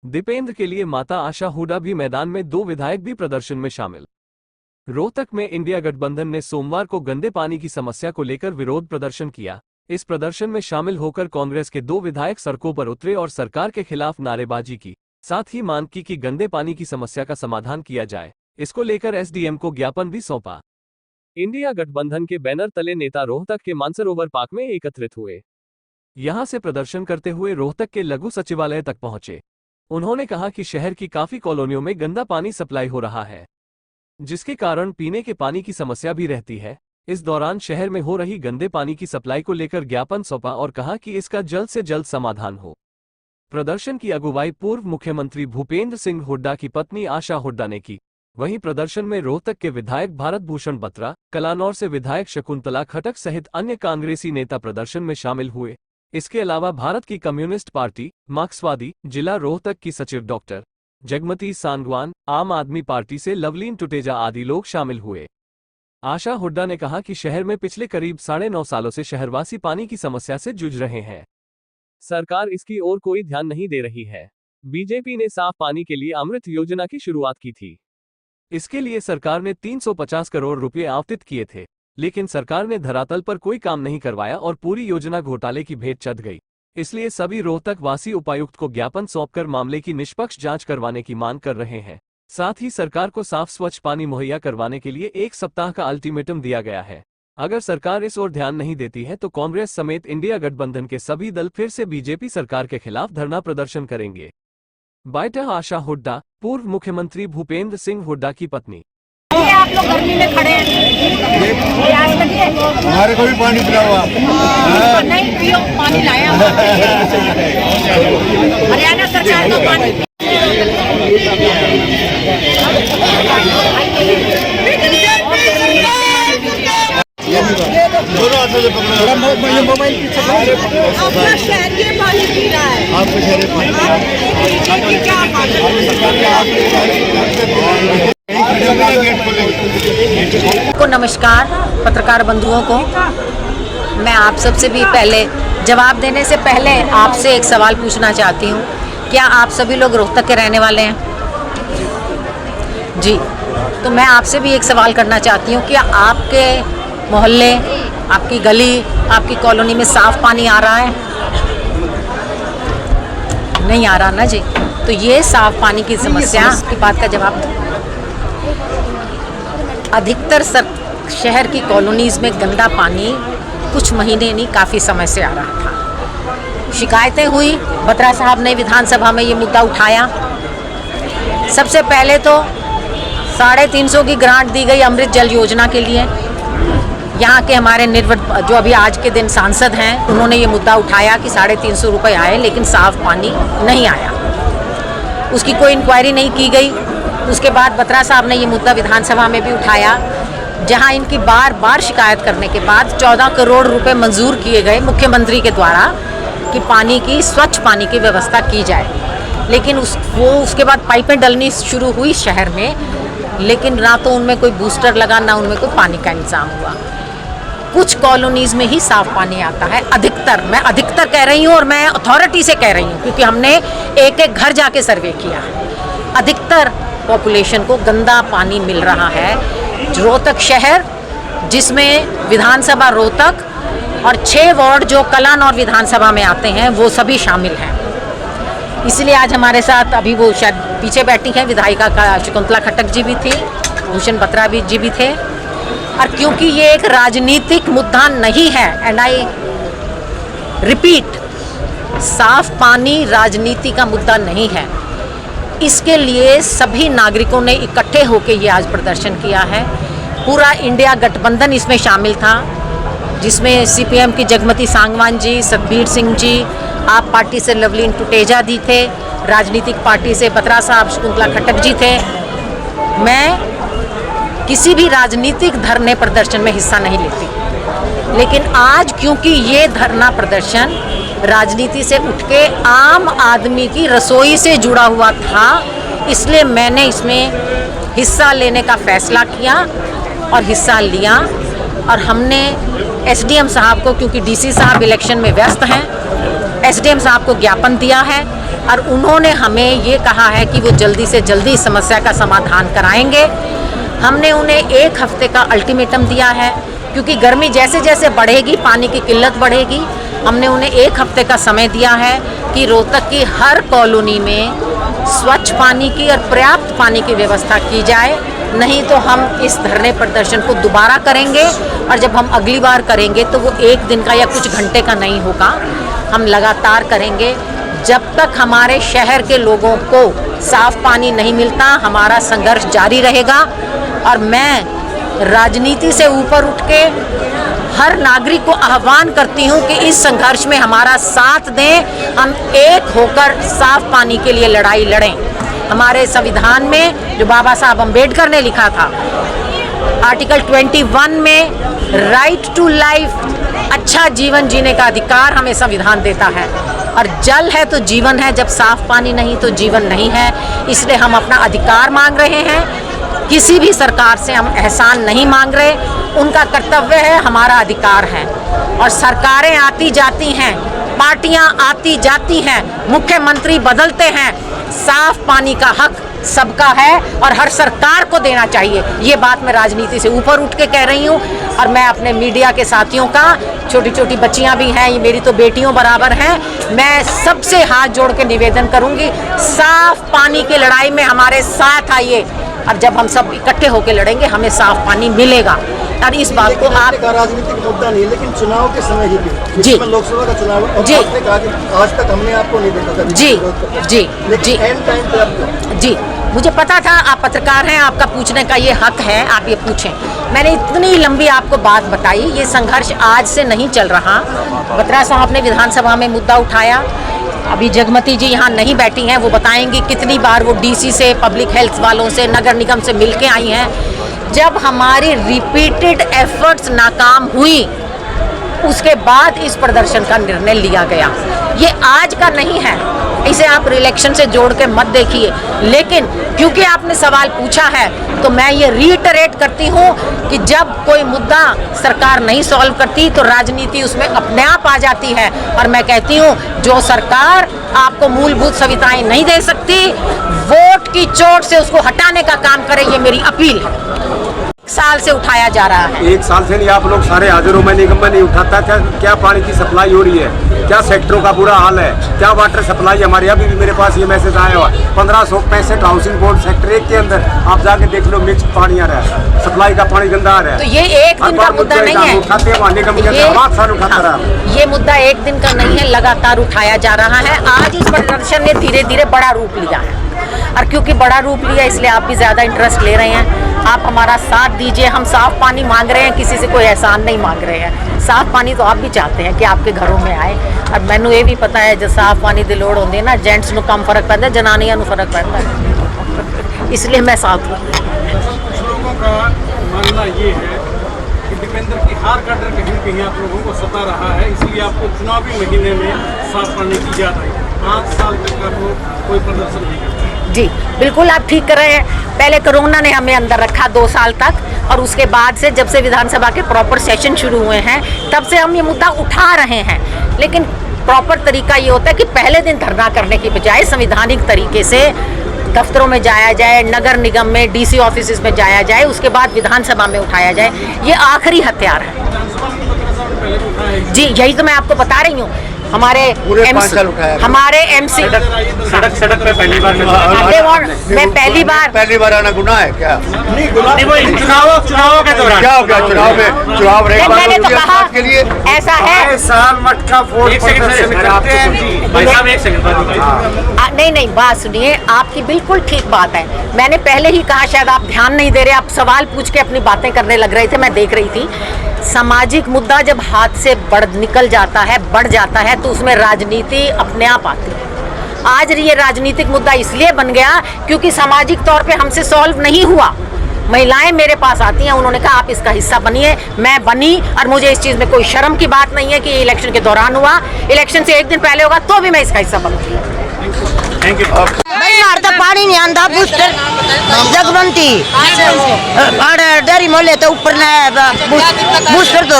दीपेंद्र के लिए माता आशा हुड्डा भी मैदान में, 2 विधायक भी प्रदर्शन में शामिल। रोहतक में इंडिया गठबंधन ने सोमवार को गंदे पानी की समस्या को लेकर विरोध प्रदर्शन किया। इस प्रदर्शन में शामिल होकर कांग्रेस के 2 विधायक सड़कों पर उतरे और सरकार के खिलाफ नारेबाजी की, साथ ही मांग की कि गंदे पानी की समस्या का समाधान किया जाए। इसको लेकर एसडीएम को ज्ञापन भी सौंपा। इंडिया गठबंधन के बैनर तले नेता रोहतक के मानसरोवर पार्क में एकत्रित हुए। यहां से प्रदर्शन करते हुए रोहतक के लघु सचिवालय तक पहुंचे। उन्होंने कहा कि शहर की काफी कॉलोनियों में गंदा पानी सप्लाई हो रहा है, जिसके कारण पीने के पानी की समस्या भी रहती है। इस दौरान शहर में हो रही गंदे पानी की सप्लाई को लेकर ज्ञापन सौंपा और कहा कि इसका जल्द से जल्द समाधान हो। प्रदर्शन की अगुवाई पूर्व मुख्यमंत्री भूपेंद्र सिंह हुड्डा की पत्नी आशा हुड्डा ने की। वहीं प्रदर्शन में रोहतक के विधायक भारत भूषण बत्रा, कलानौर से विधायक शकुंतला खटक सहित अन्य कांग्रेसी नेता प्रदर्शन में शामिल हुए। इसके अलावा भारत की कम्युनिस्ट पार्टी, मार्क्सवादी, जिला रोहतक की सचिव डॉक्टर जगमती सांगवान, आम आदमी पार्टी से लवलीन टुटेजा आदि लोग शामिल हुए। आशा हुड्डा ने कहा कि शहर में पिछले करीब 9.5 सालों से शहरवासी पानी की समस्या से जूझ रहे हैं। सरकार इसकी ओर कोई ध्यान नहीं दे रही है। बीजेपी ने साफ पानी के लिए अमृत योजना की शुरुआत की थी। इसके लिए सरकार ने 350 करोड़ रुपए आवंटित किए थे, लेकिन सरकार ने धरातल पर कोई काम नहीं करवाया और पूरी योजना घोटाले की भेंट चढ़ गई। इसलिए सभी रोहतक वासी उपायुक्त को ज्ञापन सौंपकर मामले की निष्पक्ष जांच करवाने की मांग कर रहे हैं। साथ ही सरकार को साफ स्वच्छ पानी मुहैया करवाने के लिए 1 सप्ताह का अल्टीमेटम दिया गया है। अगर सरकार इस ओर ध्यान नहीं देती है तो कांग्रेस समेत इंडिया गठबंधन के सभी दल फिर से बीजेपी सरकार के खिलाफ धरना प्रदर्शन करेंगे। बाइटा आशा हुड्डा, पूर्व मुख्यमंत्री भूपेंद्र सिंह हुड्डा की पत्नी। आप लोग गर्मी में खड़े हैं, हमारे को भी पानी पिलाओ। नहीं पियो, पानी लाया हरियाणा सरकार का पानी। मोबाइल अपना शहर ये पानी पी रहा है, आपको शहर को नमस्कार। पत्रकार बंधुओं को मैं आप सबसे भी पहले जवाब देने से पहले आपसे एक सवाल पूछना चाहती हूँ। क्या आप सभी लोग रोहतक के रहने वाले हैं? जी, तो मैं आपसे भी एक सवाल करना चाहती हूँ। क्या आपके मोहल्ले, आपकी गली, आपकी कॉलोनी में साफ पानी आ रहा है? नहीं आ रहा ना जी। तो ये साफ पानी की समस्या की बात का जवाब अधिकतर शहर की कॉलोनीज़ में गंदा पानी कुछ महीने नहीं काफ़ी समय से आ रहा था। शिकायतें हुई, बत्रा साहब ने विधानसभा में ये मुद्दा उठाया। सबसे पहले तो 350 की ग्रांट दी गई अमृत जल योजना के लिए। यहाँ के हमारे जो अभी आज के दिन सांसद हैं, उन्होंने ये मुद्दा उठाया कि 350 रुपये आए लेकिन साफ़ पानी नहीं आया। उसकी कोई इंक्वायरी नहीं की गई। उसके बाद बत्रा साहब ने ये मुद्दा विधानसभा में भी उठाया, जहां इनकी बार बार शिकायत करने के बाद 14 करोड़ रुपए मंजूर किए गए मुख्यमंत्री के द्वारा कि पानी की, स्वच्छ पानी की व्यवस्था की जाए। लेकिन उसके बाद पाइपें डलनी शुरू हुई शहर में, लेकिन ना तो उनमें कोई बूस्टर लगा, ना उनमें कोई पानी का इंतजाम हुआ। कुछ कॉलोनीज़ में ही साफ़ पानी आता है। अधिकतर, मैं अधिकतर कह रही हूँ और मैं अथॉरिटी से कह रही हूँ, क्योंकि हमने एक एक घर जाके सर्वे किया। अधिकतर पॉपुलेशन को गंदा पानी मिल रहा है। रोहतक शहर, जिसमें विधानसभा रोहतक और 6 वार्ड जो कलानौर विधानसभा में आते हैं, वो सभी शामिल हैं। इसलिए आज हमारे साथ, अभी वो शायद पीछे बैठी हैं, विधायिका का शकुंतला खटक जी भी थी, भूषण बत्रा जी भी थे। और क्योंकि ये एक राजनीतिक मुद्दा नहीं है, एंड आई रिपीट, साफ पानी राजनीति का मुद्दा नहीं है, इसके लिए सभी नागरिकों ने इकट्ठे होकर ये आज प्रदर्शन किया है। पूरा इंडिया गठबंधन इसमें शामिल था, जिसमें सीपीएम की जगमती सांगवान जी, सतबीर सिंह जी, आप पार्टी से लवलीन टुटेजा जी थे, राजनीतिक पार्टी से बत्रा साहब, शकुंतला खटक जी थे। मैं किसी भी राजनीतिक धरने प्रदर्शन में हिस्सा नहीं लेती, लेकिन आज क्योंकि ये धरना प्रदर्शन राजनीति से उठ के आम आदमी की रसोई से जुड़ा हुआ था, इसलिए मैंने इसमें हिस्सा लेने का फैसला किया और हिस्सा लिया। और हमने एसडीएम साहब को, क्योंकि डीसी साहब इलेक्शन में व्यस्त हैं, एसडीएम साहब को ज्ञापन दिया है और उन्होंने हमें ये कहा है कि वो जल्दी से जल्दी इस समस्या का समाधान कराएंगे। हमने उन्हें 1 हफ्ते का अल्टीमेटम दिया है, क्योंकि गर्मी जैसे जैसे बढ़ेगी पानी की किल्लत बढ़ेगी। हमने उन्हें 1 हफ्ते का समय दिया है कि रोहतक की हर कॉलोनी में स्वच्छ पानी की और पर्याप्त पानी की व्यवस्था की जाए, नहीं तो हम इस धरने प्रदर्शन को दोबारा करेंगे। और जब हम अगली बार करेंगे तो वो 1 दिन का या कुछ घंटे का नहीं होगा, हम लगातार करेंगे। जब तक हमारे शहर के लोगों को साफ पानी नहीं मिलता, हमारा संघर्ष जारी रहेगा। और मैं राजनीति से ऊपर उठ के हर नागरिक को आह्वान करती हूँ कि इस संघर्ष में हमारा साथ दें, हम एक होकर साफ पानी के लिए लड़ाई लड़ें। हमारे संविधान में जो बाबा साहब अम्बेडकर ने लिखा था, आर्टिकल 21 में राइट टू लाइफ, अच्छा जीवन जीने का अधिकार हमें संविधान देता है। और जल है तो जीवन है, जब साफ पानी नहीं तो जीवन नहीं है। इसलिए हम अपना अधिकार मांग रहे हैं, किसी भी सरकार से हम एहसान नहीं मांग रहे। उनका कर्तव्य है, हमारा अधिकार है। और सरकारें आती जाती हैं, पार्टियां आती जाती हैं, मुख्यमंत्री बदलते हैं, साफ पानी का हक सबका है और हर सरकार को देना चाहिए। ये बात मैं राजनीति से ऊपर उठ के कह रही हूँ। और मैं अपने मीडिया के साथियों का, छोटी छोटी बच्चियाँ भी हैं, ये मेरी तो बेटियों बराबर हैं, मैं सबसे हाथ जोड़ के निवेदन करूँगी, साफ पानी की लड़ाई में हमारे साथ आइए। और जब हम सब इकट्ठे होकर लड़ेंगे, हमें साफ पानी मिलेगा। और इस बात को आप राजनीतिक मुद्दा नहीं, लेकिन चुनाव के समय ही भी, जी, लोकसभा का चुनाव है, और जी, आपने कहा कि आज तक हमने आपको नहीं देखा था, जी जी जी एंड टाइम पे आप जी, मुझे पता था आप पत्रकार हैं, आपका पूछने का ये हक है, आप ये पूछें। मैंने इतनी लंबी आपको बात बताई। ये संघर्ष आज से नहीं चल रहा। बत्रा साहब ने विधानसभा में मुद्दा उठाया, अभी जगमती जी यहाँ नहीं बैठी हैं, वो बताएंगी कितनी बार वो डीसी से, पब्लिक हेल्थ वालों से, नगर निगम से मिल के आई हैं। जब हमारी रिपीटेड एफर्ट्स नाकाम हुई, उसके बाद इस प्रदर्शन का निर्णय लिया गया। ये आज का नहीं है, इसे आप इलेक्शन से जोड़ के मत देखिए। लेकिन क्योंकि आपने सवाल पूछा है, तो मैं ये रीइटरेट करती हूँ कि जब कोई मुद्दा सरकार नहीं सॉल्व करती तो राजनीति उसमें अपने आप आ जाती है। और मैं कहती हूँ, जो सरकार आपको मूलभूत सुविधाएं नहीं दे सकती, वोट की चोट से उसको हटाने का काम करे, ये मेरी अपील है। साल से उठाया जा रहा है। 1 साल से नहीं, आप लोग सारे हाजिरों में निगम में नहीं उठाता। क्या पानी की सप्लाई हो रही है, क्या सेक्टरों का बुरा हाल है, क्या वाटर सप्लाई हमारे। अभी भी मेरे पास ये मैसेज आया हुआ, 1565 हाउसिंग बोर्ड सेक्टर 1 के अंदर आप जाके देख लो, मिक्स पानी आ रहा है, सप्लाई का पानी गंदा आ रहा है। तो ये एक दिन का मुद्दा नहीं है, उठाते हैं निगम के अंदर 5 साल उठाता रहा। ये मुद्दा एक दिन का नहीं है, लगातार उठाया जा रहा है। आज इस प्रदर्शन ने धीरे धीरे बड़ा रूप लिया है, और क्योंकि बड़ा रूप लिया इसलिए आप भी ज़्यादा इंटरेस्ट ले रहे हैं। आप हमारा साथ दीजिए। हम साफ पानी मांग रहे हैं, किसी से कोई एहसान नहीं मांग रहे हैं। साफ पानी तो आप भी चाहते हैं कि आपके घरों में आए। और मैनू ये भी पता है, जब साफ पानी की लोड़ होती है ना, जेंट्स को कम फर्क पैदा, जनानियां को फर्क पैदा है। इसलिए मैं साफ हूँ। लोगों का मानना ये है कि दीपेंद्र की हार का डर कहीं कहीं आप लोगों को सता रहा है, इसलिए आपको चुनावी महीने में साफ पानी की याद आई। 5 साल तक आप लोग कोई प्रदर्शन नहीं करते। जी बिल्कुल, आप ठीक कर रहे हैं। पहले कोरोना ने हमें अंदर रखा 2 साल तक, और उसके बाद से जब से विधानसभा के प्रॉपर सेशन शुरू हुए हैं, तब से हम ये मुद्दा उठा रहे हैं। लेकिन प्रॉपर तरीका ये होता है कि पहले दिन धरना करने की बजाय संवैधानिक तरीके से दफ्तरों में जाया जाए, नगर निगम में, डीसी ऑफिस में जाया जाए, उसके बाद विधानसभा में उठाया जाए। ये आखिरी हथियार है। जी, यही तो मैं आपको बता रही हूँ। हमारे हमारे एमसी सड़क पे पहली बार मैं पहली बार आना गुनाह है क्या? चुनाव के दौरान क्या हो गया? चुनाव मैंने तो कहा के लिए ऐसा है। साल मटका फोड़ नहीं, बात सुनिए, आपकी बिल्कुल ठीक बात है। मैंने पहले ही कहा, शायद आप ध्यान नहीं दे रहे, आप सवाल पूछ के अपनी बातें करने लग रहे थे, मैं देख रही थी। सामाजिक मुद्दा जब हाथ से बढ़ जाता है तो उसमें राजनीति अपने आप आती है। आज ये राजनीतिक मुद्दा इसलिए बन गया क्योंकि सामाजिक तौर पे हमसे सॉल्व नहीं हुआ। महिलाएं मेरे पास आती हैं, उन्होंने कहा आप इसका हिस्सा बनिए। मैं बनी, और मुझे इस चीज़ में कोई शर्म की बात नहीं है कि ये इलेक्शन के दौरान हुआ। इलेक्शन से 1 दिन पहले होगा तो भी मैं इसका हिस्सा बनूंगी। Thank you. भाई मार तो पानी नहीं आंदा, बूस्टर जगमंती और डेरी मोले तो ऊपर बूस्टर तो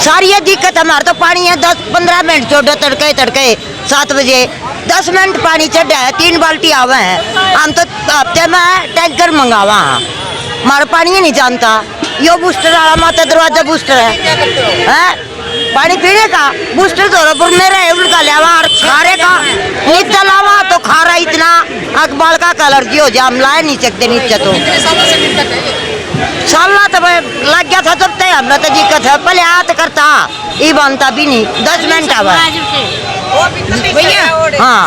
सारी ये दिक्कत हमारे तो पानी है 10-15 मिनट छोड़ो तड़के 7 बजे 10 मिनट पानी चढ़ा है, 3 बाल्टी आवे है। हम तो हफ्ते में टैंकर मंगावा हाँ, हमारा पानी ही नहीं जानता। यो बूस्टर वाला माता दरवाजा बूस्टर है पानी पीने का बूस्टर धौरापुर में रहे उनका लेवा और खारे का नीचे लावा तो खारा इतना अकबाल का एलर्जी हो जाए, हम लाए नहीं सकते नीचे। तो साल तो लग गया था तब तक हमने तो दिक्कत है, पहले हाथ करता ये बनता भी नहीं, 10 मिनट आवा हाँ।